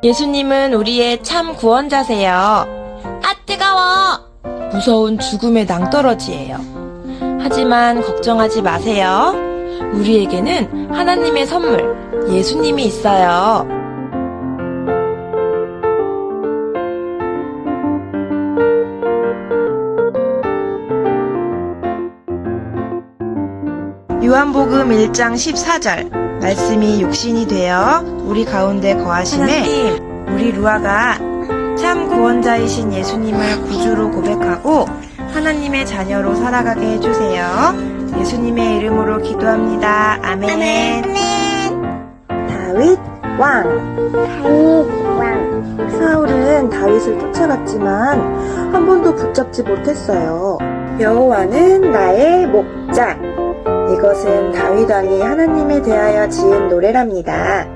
예수님은 우리의 참 구원자세요. 아, 뜨거워! 무서운 죽음의 낭떠러지예요. 하지만 걱정하지 마세요. 우리에게는 하나님의 선물, 예수님이 있어요. 요한복음 1장 14절 말씀이 육신이 되어 우리 가운데 거하심에 하나님, 우리 루아가 참 구원자이신 예수님을 구주로 고백하고 하나님의 자녀로 살아가게 해주세요. 예수님의 이름으로 기도합니다. 아멘. 다윗 왕. 사울은 다윗을 쫓아갔지만 한 번도 붙잡지 못했어요. 여호와는 나의 목자. 이것은 다윗 왕이 하나님에 대하여 지은 노래랍니다.